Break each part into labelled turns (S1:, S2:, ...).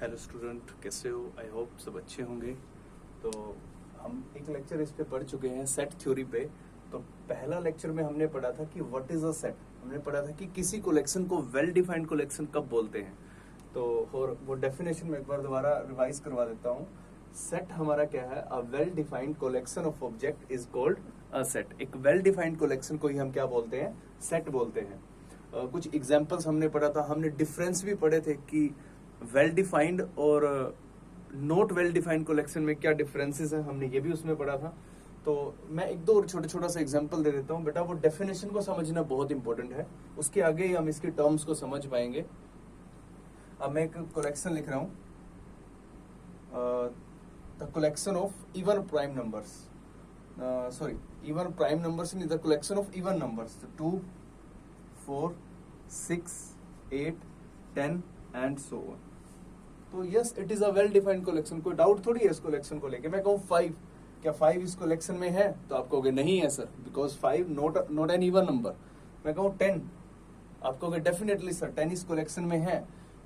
S1: Hello student, कैसे हो? I hope सब अच्छे होंगे। तो हम एक लेक्चर इस पे पढ़ चुके हैं सेट थ्योरी पे। तो पहला लेक्चर में हमने पढ़ा था कि व्हाट इज अ सेट। हमने पढ़ा था कि किसी कलेक्शन को वेल डिफाइंड कलेक्शन कब बोलते हैं। तो और वो डेफिनेशन में एक बार दोबारा रिवाइज करवा देता हूँ। सेट हमारा क्या है? अ well defined collection of object is called a set. एक वेल डिफाइंड कलेक्शन को ही हम क्या बोलते हैं? सेट बोलते हैं। कुछ एग्जाम्पल्स हमने पढ़ा था। हमने डिफरेंस भी पढ़े थे कि वेल डिफाइंड और नॉट वेल डिफाइंड कलेक्शन में क्या डिफरेंसेस हैं, हमने ये भी उसमें पढ़ा था। तो मैं एक दो और छोटा सा एग्जांपल दे देता हूँ बेटा। वो डेफिनेशन को समझना बहुत इंपॉर्टेंट है, उसके आगे ही हम इसके टर्म्स को समझ पाएंगे। अब मैं एक कलेक्शन लिख रहा हूँ, the collection of even prime numbers, sorry even prime numbers in the collection of even numbers 2, 4, 6, 8, 10 and so on. तो yes, it is a well defined collection. कोई डाउट थोड़ी है इस कलेक्शन को लेके। मैं कहूँ 5, क्या 5 इस कलेक्शन में है? तो आप कहोगे नहीं है sir, because 5 not an even number. मैं कहूँ 10, आप कहोगे डेफिनेटली सर 10 इस कलेक्शन में है।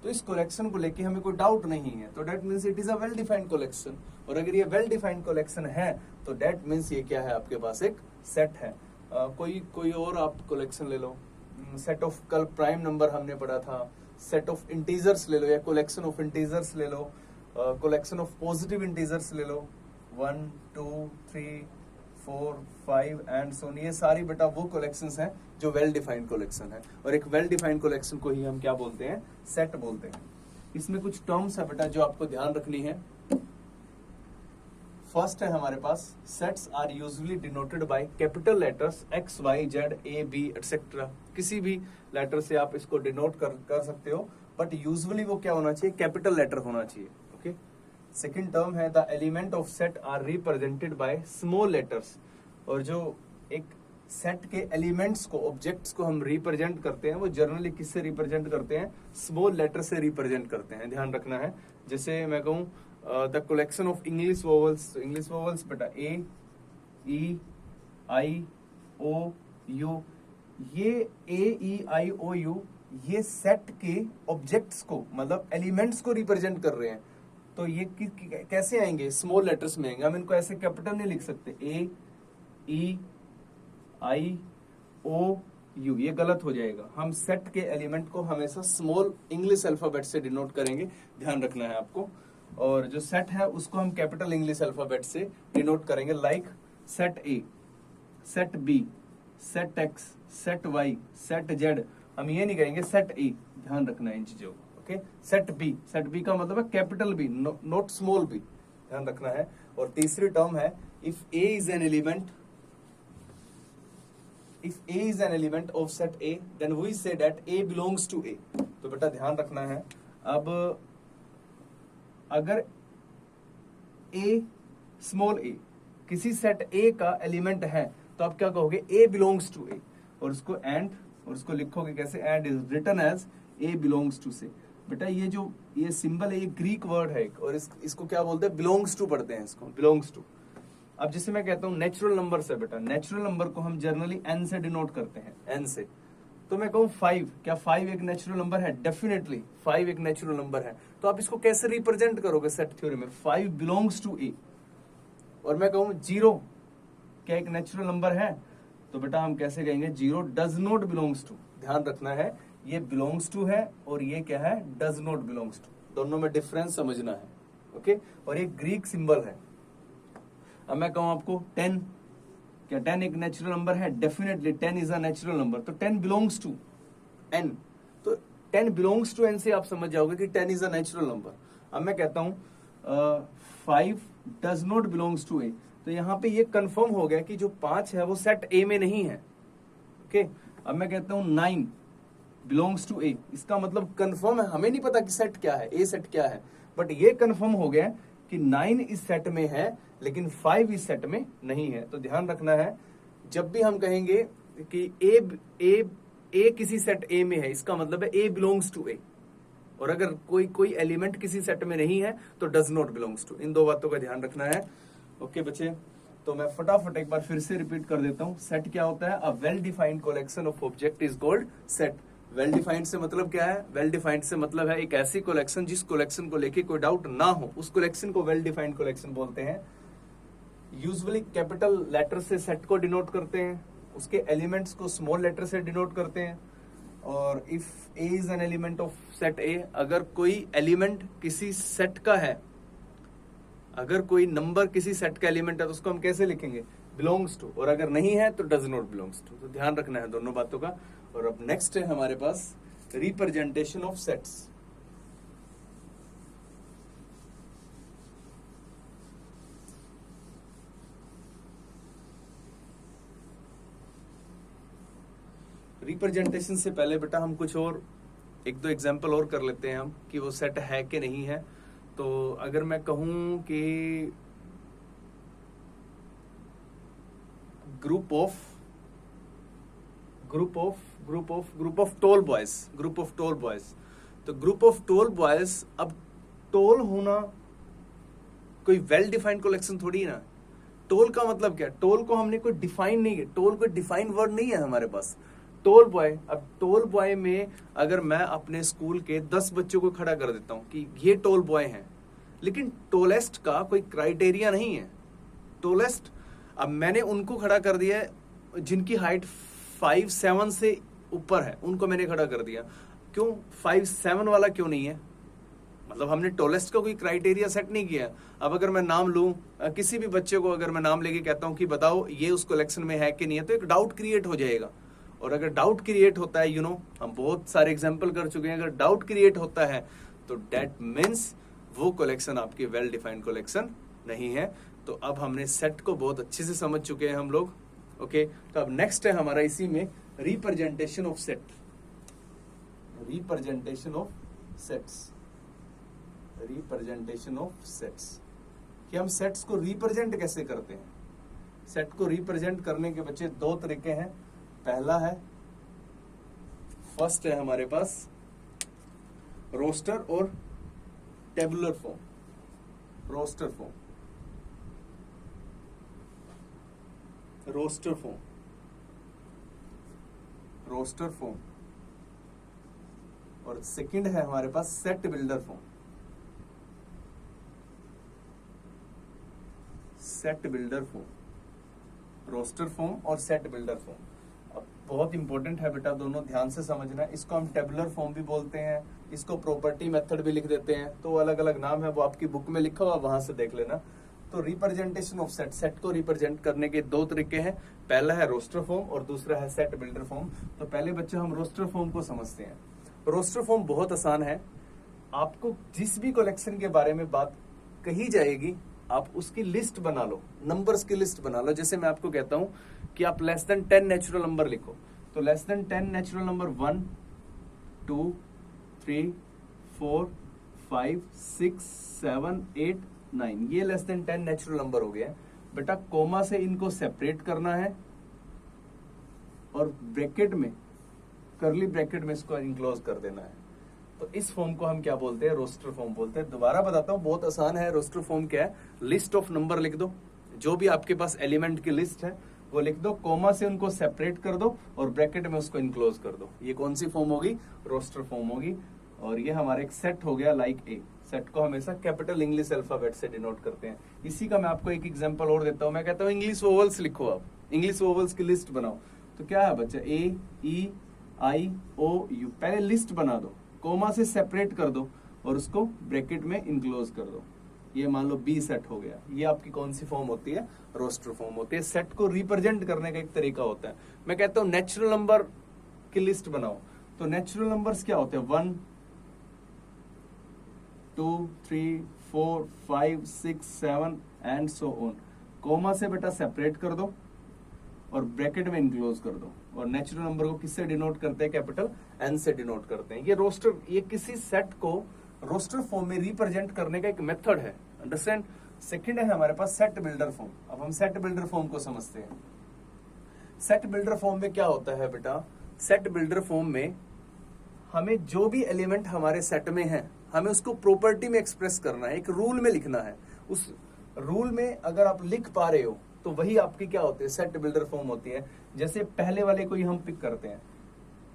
S1: तो इस कलेक्शन को लेके हमें कोई डाउट नहीं है, तो that means it is a well defined collection. और अगर ये वेल डिफाइंड कलेक्शन है तो डेट मीन्स ये क्या है? आपके पास एक सेट है। कोई और आप कलेक्शन ले लो। सेट ऑफ, कल प्राइम नंबर हमने पढ़ा था। सेट ऑफ इंटीजर्स ले लो, या कलेक्शन ऑफ इंटीजर्स ले लो, कलेक्शन ऑफ पॉजिटिव इंटीजर्स ले लो। 1, 2, 3, 4, 5 एंड सो ऑन। ये सारी बेटा वो कलेक्शंस हैं जो वेल डिफाइंड कलेक्शन है। और एक वेल डिफाइंड कलेक्शन को ही हम क्या बोलते हैं? सेट बोलते हैं। इसमें कुछ टर्म्स है बेटा जो आपको ध्यान रखनी है। फर्स्ट है हमारे पास, sets are usually denoted by capital letters X, Y, Z, A, B etcetera. किसी भी लेटर से आप इसको डिनोट कर सकते हो, बट यूजुअली वो क्या होना चाहिए? कैपिटल लेटर होना चाहिए। ओके। सेकंड टर्म है, the element of set are represented by small letters. और जो एक सेट के एलिमेंट्स को, ऑब्जेक्ट्स को हम रिप्रेजेंट करते हैं, वो जनरली किससे रिप्रेजेंट करते हैं? स्मॉल लेटर से रिप्रेजेंट करते हैं, ध्यान रखना है। जैसे मैं कहूँ the collection of English vowels, English vowels बेटा A, E, I, O, U। ये A, E, I, O, U ये सेट के ऑब्जेक्ट्स को, मतलब एलिमेंट्स को रिप्रेजेंट कर रहे हैं। तो ये कैसे आएंगे? स्मॉल लेटर्स में आएंगे। हम इनको ऐसे कैपिटल नहीं लिख सकते। A, E, I, O, U, ये गलत हो जाएगा। हम सेट के एलिमेंट को हमेशा स्मॉल इंग्लिश अल्फाबेट से डिनोट करेंगे, ध्यान रखना है आपको। और जो सेट है उसको हम कैपिटल इंग्लिश अल्फाबेट से डिनोट करेंगे, like set A, set B, set X, set Y, set Z। हम ये नहीं कहेंगे सेट A, ध्यान रखना है इन चीजों को। ओके। सेट B का मतलब है capital B, not small b, ध्यान रखना है। और तीसरी टर्म है, if A is an element, if A is an element of set A, then we say that A belongs to A। तो बेटा ध्यान रखना है। अब अगर A, स्मॉल a किसी सेट A का एलिमेंट है, तो आप क्या कहोगे? A belongs to A। और उसको एंड, और उसको लिखोगे कैसे? And is written as A belongs to से। बेटा ये सिंबल है, ये ग्रीक वर्ड है एक, और इसको क्या बोलते हैं? बिलोंग्स टू पढ़ते हैं इसको, बिलोंग्स टू। अब जैसे मैं कहता हूँ नेचुरल नंबर से, बेटा नेचुरल नंबर को हम जनरली n से डिनोट करते हैं, n से। तो मैं कहूँ 5, क्या 5 एक नेचुरल नंबर है? डेफिनेटली 5 एक नेचुरल नंबर है। तो आप इसको कैसे रिप्रेजेंट करोगे सेट थ्योरी में? 5 बिलोंग्स टू A। और मैं कहूँ 0 क्या एक नेचुरल नंबर है? तो बेटा हम कैसे कहेंगे? 0 डज नॉट बिलोंग्स टू। ध्यान रखना है, ये बिलोंग्स टू है और ये क्या है? Does not belongs to. दोनों में डिफरेंस समझना है। ओके। और ये ग्रीक सिंबल है। अब मैं कहूं आपको 10, क्या 10 एक नेचुरल नंबर है? Definitely 10 is a natural number. तो 10 बिलोंग्स टू n। तो 10 बिलोंग्स टू n से आप समझ जाओगे कि 10 इज अ नेचुरल नंबर। अब मैं कहता हूं 5 does not belongs to A। तो यहां पे ये कंफर्म हो गया कि जो 5 है वो सेट A में नहीं है। ओके। अब मैं कहता हूं 9 बिलोंग्स टू A। इसका मतलब कंफर्म है, हमें नहीं पता कि सेट क्या है, A सेट क्या है, बट ये कंफर्म हो गया कि 9 इस सेट में है लेकिन 5 इस सेट में नहीं है। तो ध्यान रखना है, जब भी हम कहेंगे कि A किसी सेट A में है, इसका मतलब है A बिलोंग्स टू A। और अगर कोई एलिमेंट किसी सेट में नहीं है तो डज नॉट बिलोंग्स टू। इन दो बातों का ध्यान रखना है। ओके बच्चे, तो मैं फटाफट एक बार फिर से रिपीट कर देता हूं। सेट क्या होता है? अ well defined collection of object is called set. Well defined से मतलब क्या है? वेल डिफाइंड से मतलब है एक ऐसी कलेक्शन जिस कलेक्शन को लेके कोई डाउट ना हो, उस कलेक्शन को वेल डिफाइंड कलेक्शन बोलते हैं। यूजुअली कैपिटल लेटर से सेट को डिनोट करते हैं, उसके एलिमेंट्स को स्मॉल लेटर से डिनोट करते हैं। और if A is an element of set ए, अगर कोई एलिमेंट किसी सेट का है, अगर कोई नंबर किसी सेट का एलिमेंट है तो उसको हम कैसे लिखेंगे? Belongs to. और अगर नहीं है तो डज नॉट बिलोंग्स टू। तो ध्यान रखना है दोनों बातों का। और अब नेक्स्ट है हमारे पास रिप्रेजेंटेशन ऑफ सेट्स। रिप्रेजेंटेशन से पहले बेटा हम कुछ और एक दो एग्जांपल और कर लेते हैं हम कि वो सेट है कि नहीं है। तो अगर मैं कहूं कि ग्रुप ऑफ टॉल बॉयज, तो ग्रुप ऑफ टॉल बॉयज, अब टॉल होना कोई वेल डिफाइंड कलेक्शन थोड़ी ना। टॉल का मतलब क्या? टॉल को हमने कोई डिफाइन नहीं किया, टॉल कोई डिफाइन वर्ड नहीं है हमारे पास। टॉल बॉय, अब टॉल बॉय में अगर मैं अपने स्कूल के 10 बच्चों को खड़ा कर देता हूं कि ये टॉल बॉय हैं, लेकिन टॉलेस्ट का कोई क्राइटेरिया नहीं है। टॉलेस्ट, अब मैंने उनको खड़ा कर दिया है जिनकी हाइट 5'7" से ऊपर है, उनको मैंने खड़ा कर दिया। क्यों 5'7" वाला क्यों नहीं है? मतलब हमने टॉलेस्ट का कोई क्राइटेरिया सेट नहीं किया। अब अगर मैं नाम लूं, किसी भी बच्चे को अगर मैं नाम लेके कहता हूं कि बताओ ये उस कलेक्शन में है कि नहीं है, तो एक डाउट क्रिएट हो जाएगा। और अगर डाउट क्रिएट होता है, हम बहुत सारे एग्जांपल कर चुके हैं, अगर डाउट क्रिएट होता है तो दैट मीन्स वो कलेक्शन आपकी वेल डिफाइंड कलेक्शन नहीं है। तो अब हमने सेट को बहुत अच्छे से समझ चुके हैं हम लोग। ओके, तो अब नेक्स्ट है हमारा इसी में representation of set. Representation of sets, representation of sets कि हम सेट्स को रिप्रेजेंट कैसे करते हैं। सेट को रिप्रेजेंट करने के बच्चे दो तरीके हैं। पहला है, फर्स्ट है हमारे पास रोस्टर और tabular form. Roster form, roster form, roster form. और सेकंड है हमारे पास set builder form. Set builder form, roster form और सेट बिल्डर फॉर्म। अब बहुत इंपॉर्टेंट है बेटा, दोनों ध्यान से समझना। इसको हम टेबुलर फॉर्म भी बोलते हैं, इसको प्रॉपर्टी मेथड भी लिख देते हैं। तो अलग अलग नाम है, वो आपकी बुक में लिखा हुआ, वहां से देख लेना। तो रिप्रेजेंटेशन ऑफ सेट, सेट को रिप्रेजेंट करने के दो तरीके हैं। पहला है रोस्टर फॉर्म और दूसरा है सेट बिल्डर फॉर्म। तो पहले बच्चे हम रोस्टर फॉर्म को समझते हैं। रोस्टर फॉर्म बहुत आसान है। आपको जिस भी कलेक्शन के बारे में बात कही जाएगी, आप उसकी लिस्ट बना लो, नंबर्स की लिस्ट बना लो। जैसे मैं आपको कहता हूं कि आप लेस देन 10 नेचुरल नंबर लिखो, तो लेस देन 10 नेचुरल नंबर 1 2 3 4 5 6 7 8 9, ये लेस देन 10 नेचुरल नंबर हो गया। बेटा कोमा से इनको सेपरेट करना है और ब्रैकेट में, करली ब्रैकेट में इसको इनक्लोज कर देना है। तो इस फॉर्म को हम क्या बोलते हैं? रोस्टर फॉर्म बोलते हैं। दोबारा बताता हूं, बहुत आसान है। रोस्टर फॉर्म क्या है? लिस्ट ऑफ नंबर लिख दो, जो भी आपके पास एलिमेंट की लिस्ट है वो लिख दो, कोमा से उनको सेपरेट कर दो और ब्रैकेट में उसको इनक्लोज कर दो। ये कौन सी फॉर्म होगी? रोस्टर फॉर्म होगी। और ये हमारा एक सेट हो गया, लाइक ए। सेट को हमेशा कैपिटल इंग्लिश अल्फाबेट से डिनोट करते हैं। इसी का मैं आपको एक एग्जांपल और देता हूं। मैं कहता हूं इंग्लिश वोवल्स लिखो, आप इंग्लिश वोवल्स की लिस्ट बनाओ। तो क्या है बच्चा? ए, ई, आई, ओ, यू। पहले लिस्ट बना दो, कोमा से सेपरेट कर दो और उसको ब्रैकेट में इनक्लोज कर दो। ये मान लो बी सेट हो गया। ये आपकी कौन सी फॉर्म होती है? रोस्टर फॉर्म होती है। सेट को रिप्रेजेंट करने का एक तरीका होता है। मैं कहता हूं नेचुरल नंबर की लिस्ट बनाओ, तो नेचुरल नंबर्स क्या होते हैं? 1 2 3 4 5 6 7 एंड सो ऑन। कोमा से बेटा सेपरेट कर दो और ब्रैकेट में इनक्लोज कर दो। और नेचुरल नंबर को किससे डिनोट करते हैं? कैपिटल एन से डिनोट करते हैं। ये रोस्टर, ये किसी सेट को रोस्टर फॉर्म में रिप्रेजेंट करने का एक मेथड है। अंडरस्टैंड? सेकंड है हमारे पास सेट बिल्डर फॉर्म। अब हम सेट बिल्डर फॉर्म को समझते हैं। सेट बिल्डर फॉर्म में क्या होता है बेटा? सेट बिल्डर फॉर्म में हमें जो भी एलिमेंट हमारे सेट में है, हमें उसको प्रॉपर्टी में एक्सप्रेस करना है, एक रूल में लिखना है। उस रूल में अगर आप लिख पा रहे हो तो वही आपकी क्या होती है? सेट बिल्डर फॉर्म होती है। जैसे पहले वाले को ही हम पिक करते हैं।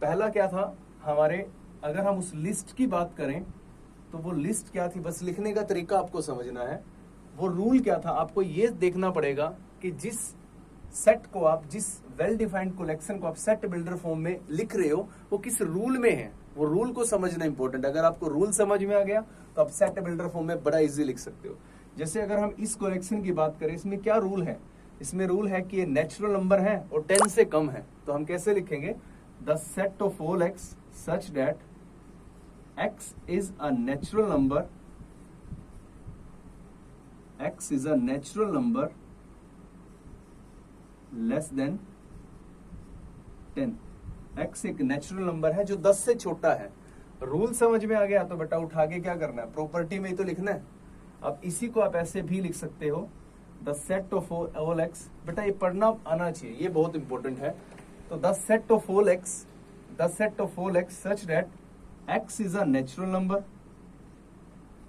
S1: पहला क्या था? हमारे, अगर हम उस लिस्ट की बात करें तो वो लिस्ट क्या थी, बस लिखने का तरीका आपको समझना है। वो रूल क्या था, आपको ये देखना पड़ेगा कि जिस सेट को आप, जिस वेल डिफाइंड कलेक्शन को आप सेट बिल्डर फॉर्म में लिख रहे हो वो किस रूल में है, वो रूल को समझना इंपॉर्टेंट। अगर आपको रूल समझ में आ गया तो आप सेट बिल्डर फॉर्म में बड़ा इजी लिख सकते हो। जैसे अगर हम इस कलेक्शन की बात करें, इसमें क्या रूल है, इसमें रूल है कि ये नेचुरल नंबर है और 10 से कम है, तो हम कैसे लिखेंगे, the set of all x such that x is a natural number, x is a natural number less than 10। x एक नेचुरल नंबर है जो 10 से छोटा है। रूल समझ में आ गया तो बेटा उठा के क्या करना है, प्रॉपर्टी में ही तो लिखना है। अब इसी को आप ऐसे भी लिख सकते हो, the set of all x, बेटा ये पढ़ना आना चाहिए, ये बहुत इंपॉर्टेंट है। तो the set of all x, the set of all x such that x is a natural number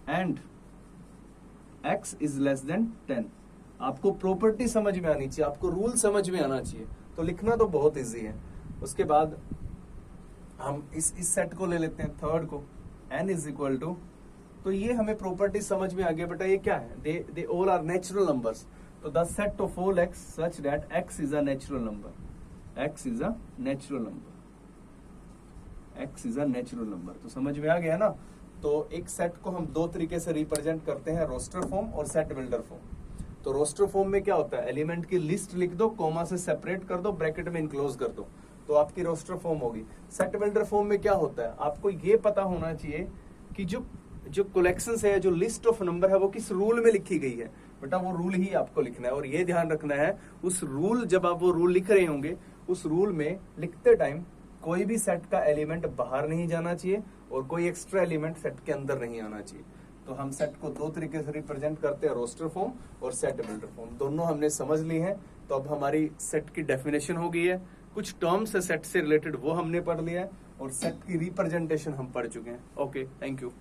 S1: and x is less than 10। आपको प्रॉपर्टी समझ में आनी चाहिए, आपको रूल समझ में आना चाहिए, तो लिखना तो बहुत इजी है। उसके बाद हम इस सेट को ले लेते हैं, थर्ड को, n इज इक्वल टू, तो ये हमें प्रॉपर्टी समझ में आ गया बेटा, ये क्या है, they all are natural numbers. तो the set of all x such that x is a natural number, x is a natural number, x is a natural number. तो समझ में आ गया ना। तो एक सेट को हम दो तरीके से रिप्रेजेंट करते हैं, रोस्टर फॉर्म और सेट बिल्डर फॉर्म। तो रोस्टर फॉर्म में क्या होता है, एलिमेंट की लिस्ट लिख दो, कॉमा से सेपरेट कर दो, ब्रैकेट में इनक्लोज कर दो, तो आपकी रोस्टर फॉर्म होगी। सेट बिल्डर फॉर्म में क्या होता है, आपको ये पता होना चाहिए कि जो कलेक्शन है, जो लिस्ट ऑफ नंबर है, वो किस रूल में लिखी गई है। बेटा वो रूल ही आपको लिखना है, और ये ध्यान रखना है, उस रूल, जब आप वो रूल लिख रहे होंगे, उस रूल में लिखते टाइम कोई भी सेट का एलिमेंट बाहर नहीं जाना चाहिए और कोई एक्स्ट्रा एलिमेंट सेट के अंदर नहीं आना चाहिए। तो हम सेट को दो तरीके से रिप्रेजेंट करते हैं, रोस्टर फॉर्म और सेट बिल्डर फॉर्म। दोनों हमने समझ ली हैं। तो अब हमारी सेट की डेफिनेशन हो गई है, कुछ टर्म्स है सेट से रिलेटेड वो हमने पढ़ लिया है, और सेट की रिप्रेजेंटेशन हम पढ़ चुके हैं। Okay, thank you.